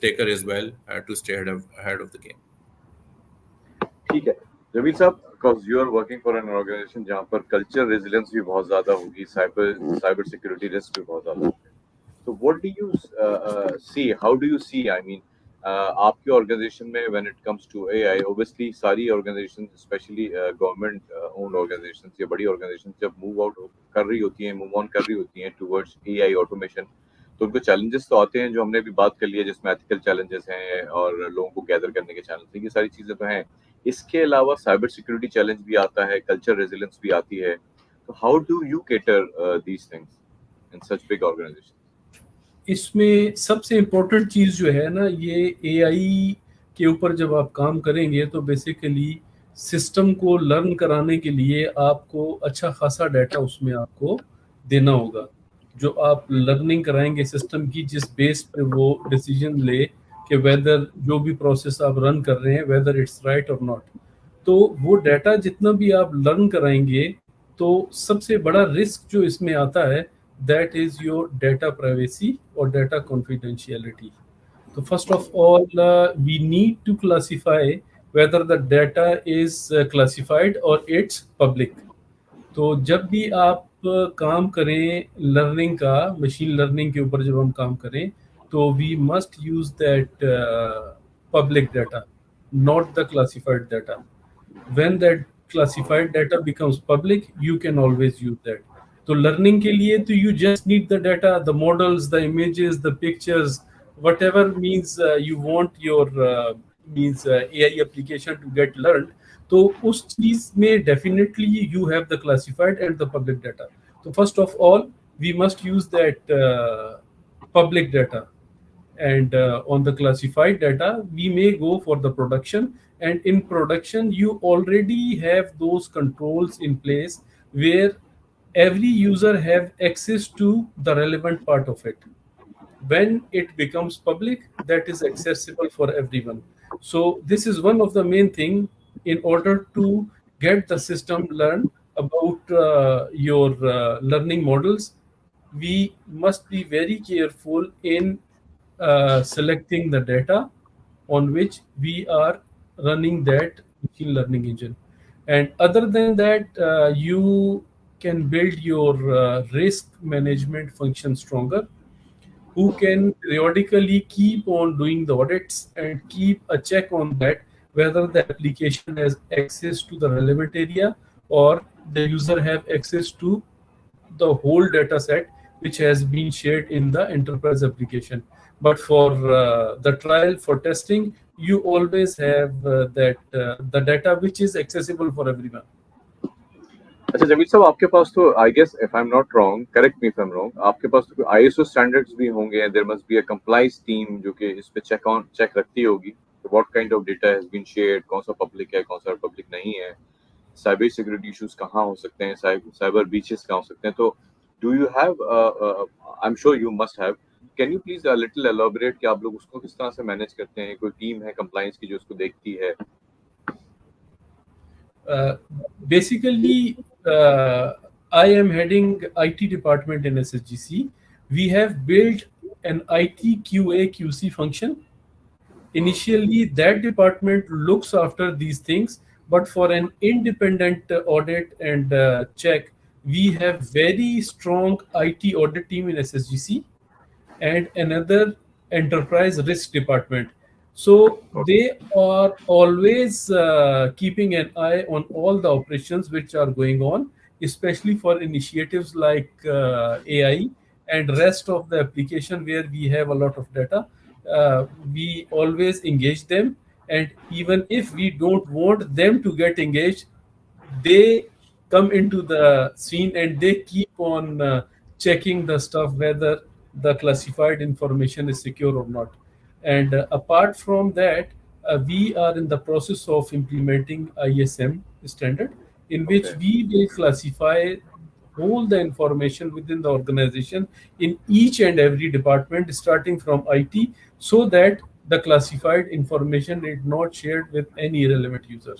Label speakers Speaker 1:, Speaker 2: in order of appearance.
Speaker 1: taker as well to stay ahead of the game.
Speaker 2: ठीक है जमील साहब, because you are working for an organization जहाँ पर culture resilience भी बहुत ज्यादा होगी, साइबर साइबर सिक्योरिटी रिस्क भी बहुत ज्यादा होंगे. So what do you see? How do you see? I mean, आपके organization में when it comes to AI, obviously सारी organizations, especially government owned organizations या बड़ी organizations जब move out कर रही होती हैं, move on कर रही होती हैं towards AI automation, तो उनको challenges तो आते हैं जो हमने अभी बात कर लिया, जिसमें ethical challenges हैं और लोगों को gather करने के challenges हैं, ये सारी चीजें तो हैं. इसके अलावा cyber security challenge भी आता है, culture resilience भी आती है. So how do you cater these things in such big organizations?
Speaker 3: इसमें सबसे इम्पोर्टेंट चीज़ जो है ना, ये एआई के ऊपर जब आप काम करेंगे तो बेसिकली सिस्टम को लर्न कराने के लिए आपको अच्छा खासा डाटा उसमें आपको देना होगा. जो आप लर्निंग कराएंगे सिस्टम की, जिस बेस पे वो डिसीजन ले कि वेदर जो भी प्रोसेस आप रन कर रहे हैं वेदर इट्स राइट और नॉट. तो वो डाटा जितना भी आप लर्न कराएंगे, तो सबसे बड़ा रिस्क जो इसमें आता है, that is your data privacy or data confidentiality. So first of all, we need to classify whether the data is classified or it's public. तो जब भी आप काम करें लर्निंग का, मशीन लर्निंग के ऊपर जब हम काम करें, तो we must use that public data, not the classified data. When that classified data becomes public, you can always use that. तो लर्निंग के लिए तो you just need the data, the models, the images, the pictures, whatever means you want your AI application to get learned. तो उस चीज में definitely you have the classified and the public data. So first of all, we must use that public data. And on the classified data, we may go for the production. And in production, you already have those controls in place where every user have access to the relevant part of it. When it becomes public, that is accessible for everyone. So this is one of the main thing. In order to get the system learn about your learning models, we must be very careful in selecting the data on which we are running that machine learning engine. And other than that, you can build your risk management function stronger, who can periodically keep on doing the audits and keep a check on that whether the application has access to the relevant area or the user have access to the whole data set which has been shared in the enterprise application. But for the trial, for testing, you always have the data which is accessible for everyone.
Speaker 2: अच्छा जमील साहब, आपके पास तो I guess if I am not wrong, correct me if I am wrong, आपके पास तो ISO standards भी होंगे, there must be a compliance team जो कि इस पे चेक रखती होगी what kind of data has been shared, कौन सा पब्लिक है, कौन सा पब्लिक नहीं है, साइबर सिक्योरिटी इश्यूज कहाँ हो सकते हैं, साइबर ब्रीचेस कहाँ हो सकते हैं. तो do you have, I am sure you must have, can you please little elaborate कि आप लोग उसको किस तरह से मैनेज करते हैं? कोई टीम है कंप्लायंस की जो उसको देखती है?
Speaker 3: Basically, I am heading IT department in SSGC. We have built an IT QA QC function. Initially, that department looks after these things, but for an independent audit and check, we have very strong IT audit team in SSGC and another enterprise risk department. So they are always keeping an eye on all the operations which are going on, especially for initiatives like AI and rest of the application where we have a lot of data. We always engage them, and even if we don't want them to get engaged, they come into the scene and they keep on checking the stuff whether the classified information is secure or not. And apart from that, we are in the process of implementing ISM standard, in which we will classify all the information within the organization in each and every department, starting from IT, so that the classified information is not shared with any irrelevant user.